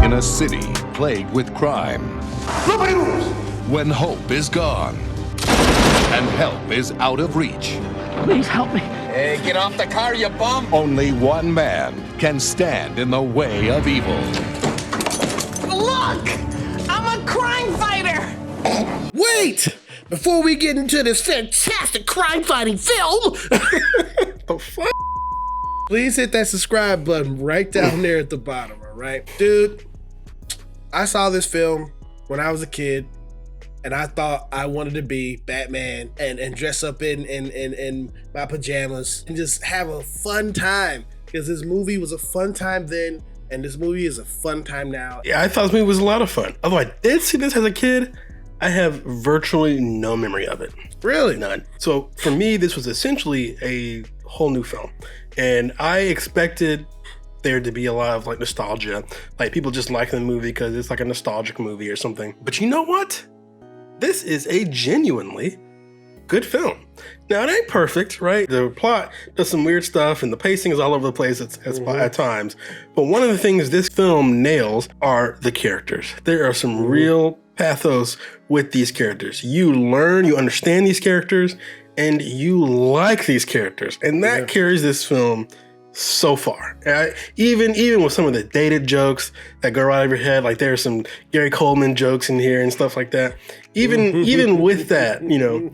in a city plagued with crime. Nobody moves! When hope is gone and help is out of reach. Please help me. Hey, get off the car, you bum! Only one man can stand in the way of evil. Look! I'm a crime fighter! Wait! Before we get into this fantastic crime-fighting film, the fuck? Please hit that subscribe button right down there at the bottom, all right? Dude, I saw this film when I was a kid, and I thought I wanted to be Batman and dress up in my pajamas and just have a fun time, because this movie was a fun time then, and this movie is a fun time now. Yeah, I thought this movie was a lot of fun. Although I did see this as a kid, I have virtually no memory of it. Really? None. So for me, this was essentially a whole new film. And I expected there to be a lot of like nostalgia, like people just liking the movie because it's like a nostalgic movie or something. But you know what? This is a genuinely good film. Now, it ain't perfect, right? The plot does some weird stuff and the pacing is all over the place at times. But one of the things this film nails are the characters. There are some real pathos with these characters. You learn, you understand these characters, and you like these characters. And that carries this film so far. Even with some of the dated jokes that go right over your head, like there's some Gary Coleman jokes in here and stuff like that. Even with that, you know,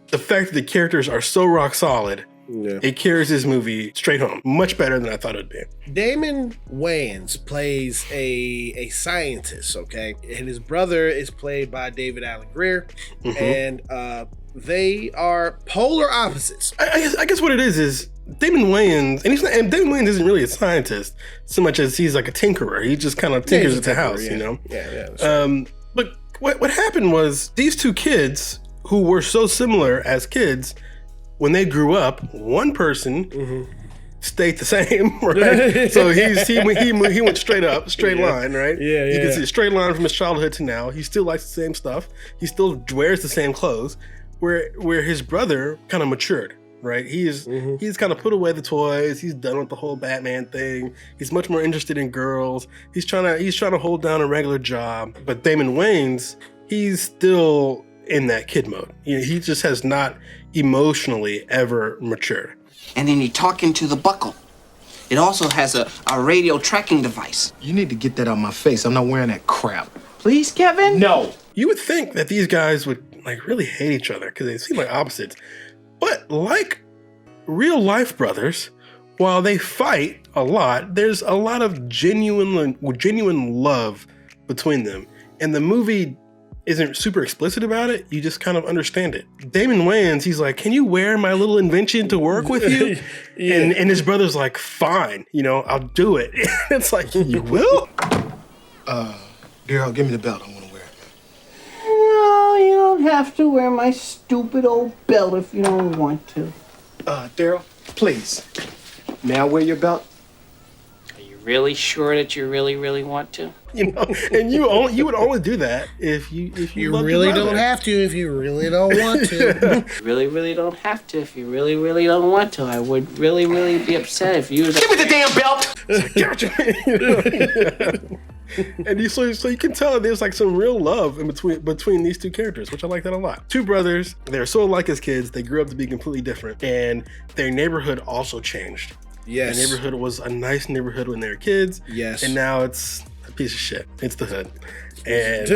the fact that the characters are so rock solid, it carries this movie straight home. Much better than I thought it'd be. Damon Wayans plays a scientist, okay? And his brother is played by David Alan Grier. And they are polar opposites. I guess what it is Damon Wayans, and Damon Wayans isn't really a scientist so much as he's like a tinkerer. He just kind of tinkers at the house, you know? But what happened was these two kids who were so similar as kids, when they grew up, one person stayed the same, right? So he went straight up, straight line, right? You can see a straight line from his childhood to now. He still likes the same stuff. He still wears the same clothes. Where his brother kind of matured, right? He's kind of put away the toys. He's done with the whole Batman thing. He's much more interested in girls. He's trying to hold down a regular job. But Damon Wayans, he's still in that kid mode. You know, he just has not emotionally ever matured. And then you talk into the buckle. It also has a radio tracking device. You need to get that out of my face. I'm not wearing that crap. Please, Kevin? No. You would think that these guys would like really hate each other because they seem like opposites. But like real life brothers, while they fight a lot, there's a lot of genuine love between them. And the movie isn't super explicit about it. You just kind of understand it. Damon Wayans, he's like, can you wear my little invention to work with you? And his brother's like, fine, you know, I'll do it. It's like, you will? Daryl, give me the belt. I want to wear it. No, you don't have to wear my stupid old belt if you don't want to. Daryl, please. May I wear your belt? Are you really sure that you really want to? You know, and you would only do that if you really don't have to if you really don't want to. Really don't have to if you really don't want to. I would really be upset if you... Give me the damn belt! And so you can tell there's like some real love in between these two characters, which I like that a lot. Two brothers, they're so alike as kids, they grew up to be completely different, and their neighborhood also changed. Yes. The neighborhood was a nice neighborhood when they were kids. Yes. And now it's a piece of shit. It's the hood. And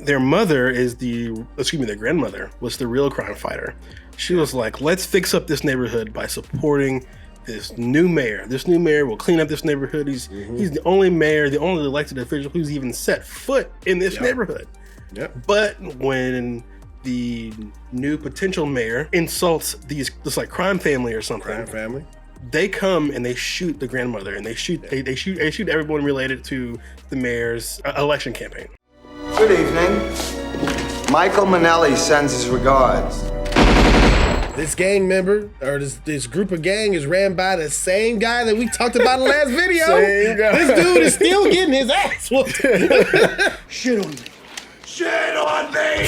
their mother is their grandmother was the real crime fighter. She was like, let's fix up this neighborhood by supporting this new mayor. This new mayor will clean up this neighborhood. He's the only mayor, the only elected official who's even set foot in this neighborhood. But when the new potential mayor insults this like crime family or something, they come and they shoot the grandmother, and they shoot everyone related to the mayor's election campaign. Good evening. Michael Manelli sends his regards. This gang member, or this group of gang, is ran by the same guy that we talked about in the last video. Same guy. This dude is still getting his ass whooped. Shit on me. Shit on me!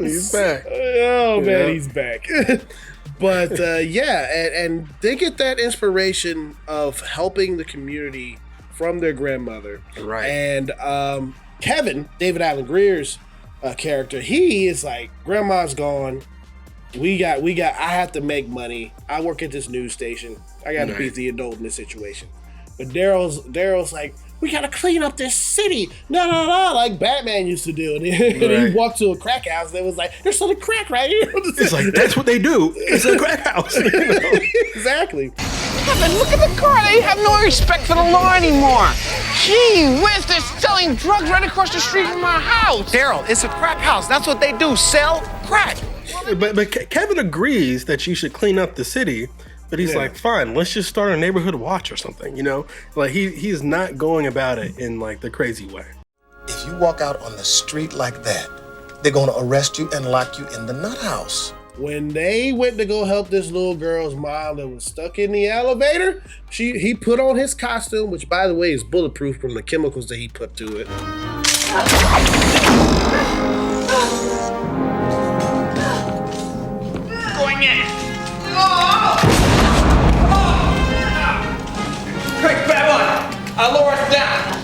He's back. Oh man, he's back. But yeah, and they get that inspiration of helping the community from their grandmother. Right. And Kevin, David Allen Greer's character, he is like, grandma's gone. I have to make money. I work at this news station. I got to be the adult in this situation. But Daryl's like, we got to clean up this city. No, like Batman used to do. And he walked to a crack house that was like, there's some crack right here. It's like, that's what they do. It's a crack house. You know? Exactly. Kevin, look at the car. They have no respect for the law anymore. Gee whiz, they're selling drugs right across the street from my house. Daryl, it's a crack house. That's what they do, sell crack. But Kevin agrees that you should clean up the city. But he's like, fine, let's just start a neighborhood watch or something, you know? Like, he's not going about it in, like, the crazy way. If you walk out on the street like that, they're going to arrest you and lock you in the nut house. When they went to go help this little girl's mom that was stuck in the elevator, he put on his costume, which, by the way, is bulletproof from the chemicals that he put to it. Going in. Quick, grab on. I'll lower us down.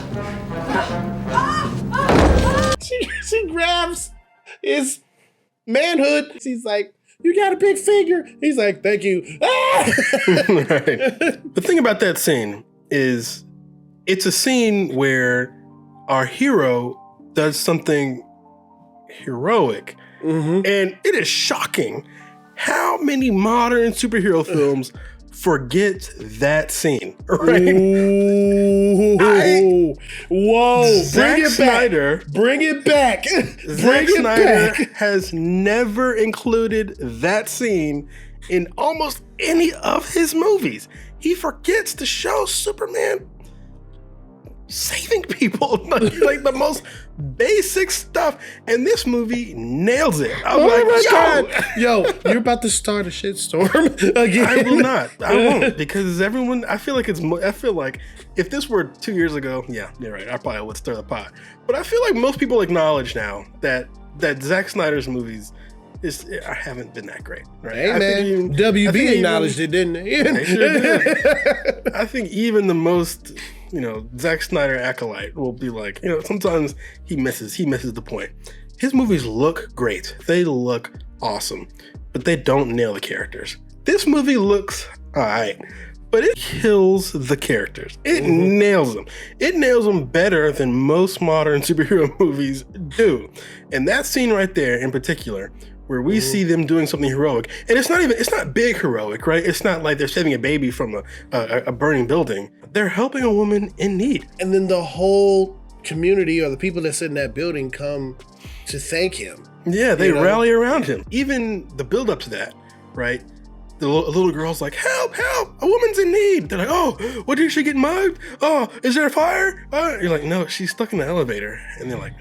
She grabs his manhood. She's like, you got a big figure. He's like, thank you. Right. The thing about that scene is it's a scene where our hero does something heroic. And it is shocking how many modern superhero films forget that scene, right? Whoa! Zack Snyder. Bring it back. Zack Snyder has never included that scene in almost any of his movies. He forgets to show Superman saving people, like the most basic stuff, and this movie nails it. I'm God. Yo, you're about to start a shitstorm again. I will not. I won't, because everyone. I feel like if this were 2 years ago, yeah, you're right. I probably would stir the pot. But I feel like most people acknowledge now that Zack Snyder's movies haven't been that great, right? Hey, man, WB acknowledged it, didn't they? They sure did. I think even the most, Zack Snyder acolyte will be like, sometimes he misses the point. His movies look great. They look awesome, but they don't nail the characters. This movie looks all right, but it kills the characters. It nails them. It nails them better than most modern superhero movies do. And that scene right there in particular, where we see them doing something heroic, and it's not big heroic, right? It's not like they're saving a baby from a burning building. They're helping a woman in need. And then the whole community or the people that sit in that building come to thank him. Yeah, they rally around him. Even the build up to that, right? The little girl's like, help, a woman's in need. They're like, oh, what, did she get mugged? Oh, is there a fire? You're like, no, she's stuck in the elevator. And they're like,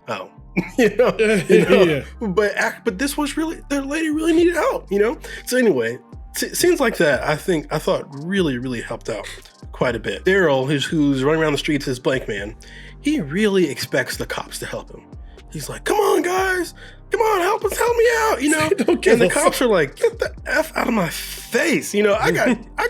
oh. Yeah. But this was really, the lady really needed help, So anyway, scenes like that, I thought really, really helped out quite a bit. Daryl, who's running around the streets as Blankman, he really expects the cops to help him. He's like, come on, guys. Come on, help me out, And the cops are like, get the F out of my face. I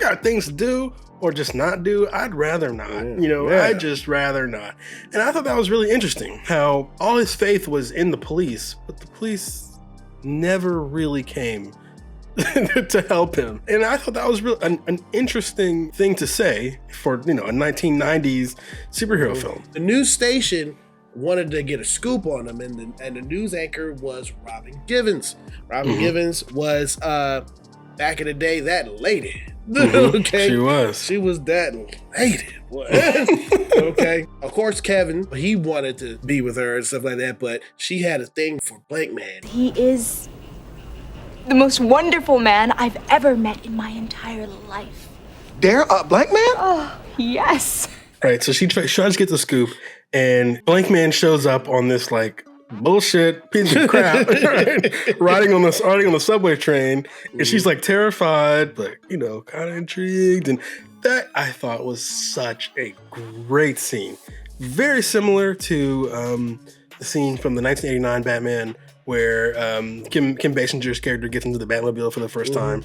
got things to do or just not do. I'd rather not, I'd just rather not. And I thought that was really interesting, how all his faith was in the police, but the police never really came to help him. And I thought that was really an interesting thing to say for, a 1990s superhero film. The news station wanted to get a scoop on him, and the news anchor was Robin Givens. Robin Givens was back in the day that lady. Okay, she was that lady. Okay, of course Kevin, he wanted to be with her and stuff like that, but she had a thing for Blankman. He is the most wonderful man I've ever met in my entire life. Blankman? Oh, yes. Right, so she tries to get the scoop, and Blankman shows up on this like bullshit piece of crap, right? riding on the subway train, and she's like terrified, but kind of intrigued, and that I thought was such a great scene, very similar to the scene from the 1989 Batman where Kim Basinger's character gets into the Batmobile for the first time.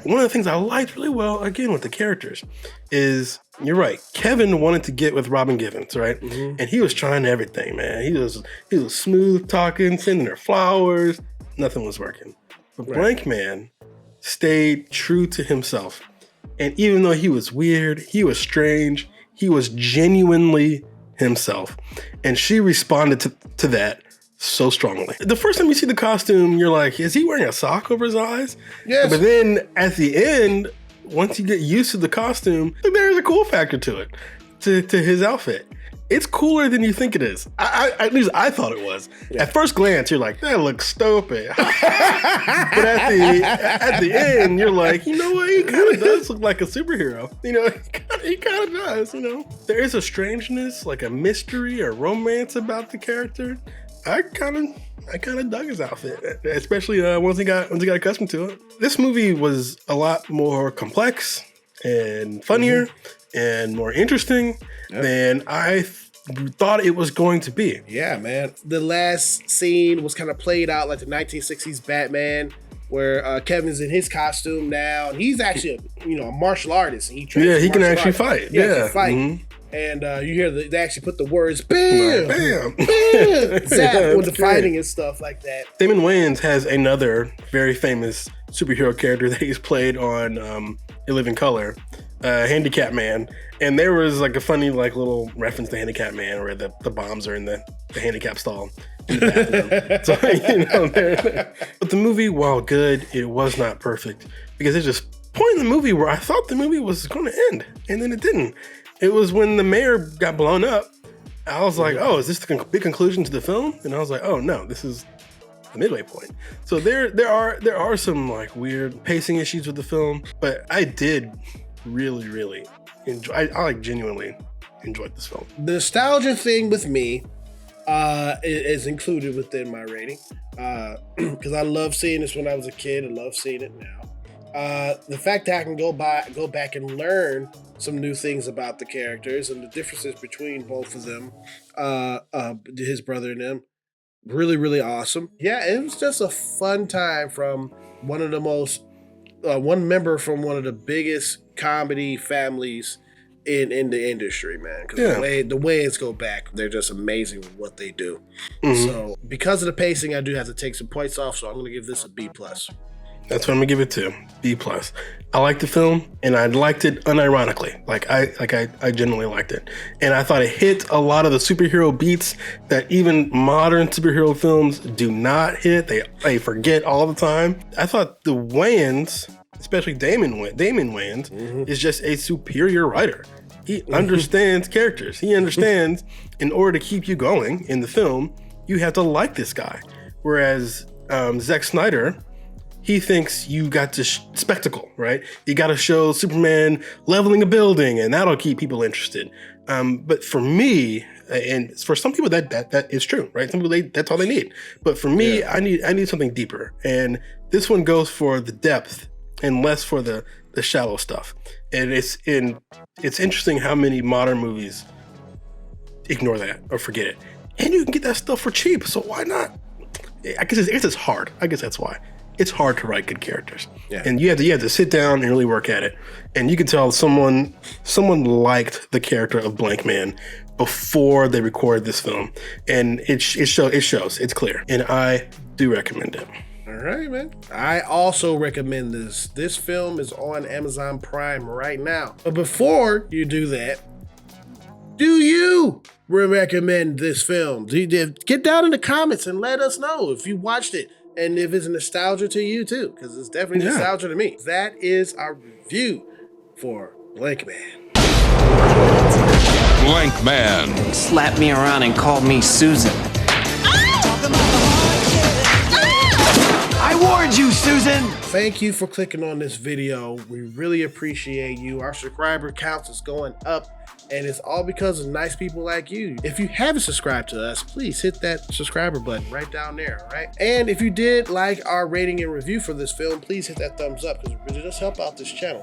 One of the things I liked really well, again, with the characters is, you're right, Kevin wanted to get with Robin Givens, right? And he was trying everything, man. He was smooth talking, sending her flowers. Nothing was working. But Blankman stayed true to himself. And even though he was weird, he was strange, he was genuinely himself. And she responded to that so strongly. The first time you see the costume, you're like, is he wearing a sock over his eyes? Yes. But then at the end, once you get used to the costume, there's a cool factor to it, to his outfit. It's cooler than you think it is. At least I thought it was. Yeah. At first glance, you're like, that looks stupid. But at the end, you're like, you know what? He kind of does look like a superhero. You know, he kind of does, you know. There is a strangeness, like a mystery or romance about the character. I kind of dug his outfit, especially once he got accustomed to it. This movie was a lot more complex and funnier and more interesting than I thought it was going to be. Yeah, man. The last scene was kind of played out like the 1960s Batman, where Kevin's in his costume now, and he's actually a martial artist. And he can actually fight. Yeah, fight. And you hear they actually put the words "bam, bam, bam," zap with the fighting and stuff like that. Damon Wayans has another very famous superhero character that he's played on A Living Color, Handicap Man. And there was like a funny little reference to Handicap Man where the bombs are in the handicap stall in the bathroom. But the movie, while good, it was not perfect, because there's this point in the movie where I thought the movie was going to end, and then it didn't. It was when the mayor got blown up. I was like, oh, is this the big conclusion to the film? And I was like, oh no, this is the midway point. So there are some weird pacing issues with the film, but I did really enjoy. I genuinely enjoyed this film. The nostalgia thing with me is included within my rating, because I love seeing this when I was a kid. I love seeing it now. The fact that I can go back and learn some new things about the characters and the differences between both of them, his brother and them, really awesome. Yeah, it was just a fun time from one of the most, one member from one of the biggest comedy families in the industry, man. Because the Wayans go back, they're just amazing with what they do. So because of the pacing, I do have to take some points off. So I'm going to give this a B+. That's what I'm gonna give it to, B+. I liked the film, and I liked it unironically. I genuinely liked it, and I thought it hit a lot of the superhero beats that even modern superhero films do not hit. They forget all the time. I thought the Wayans, especially Damon Wayans, is just a superior writer. He understands characters. He understands in order to keep you going in the film, you have to like this guy. Whereas Zack Snyder, he thinks you got to spectacle, right? You got to show Superman leveling a building, and that'll keep people interested. But for me, and for some people that is true, right? Some people that's all they need. But for me, I need something deeper, and this one goes for the depth and less for the shallow stuff. And it's interesting how many modern movies ignore that or forget it, and you can get that stuff for cheap. So why not? I guess it's hard. I guess that's why. It's hard to write good characters, and you have to sit down and really work at it. And you can tell someone liked the character of Blankman before they recorded this film, and it shows. It's clear, and I do recommend it. All right, man. I also recommend this. This film is on Amazon Prime right now. But before you do that, do you recommend this film? Get down in the comments and let us know if you watched it. And if it's nostalgia to you too, because it's definitely nostalgia to me. That is our review for Blankman. Blankman. Slapped me around and called me Susan. I warned you, Susan! Thank you for clicking on this video. We really appreciate you. Our subscriber counts is going up, and it's all because of nice people like you. If you haven't subscribed to us, please hit that subscriber button right down there, all right? And if you did like our rating and review for this film, please hit that thumbs up, because it really does help out this channel.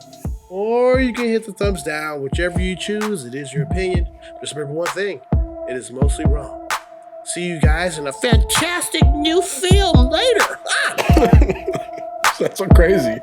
Or you can hit the thumbs down, whichever you choose. It is your opinion. Just remember one thing, it is mostly wrong. See you guys in a fantastic new film later. That's so crazy.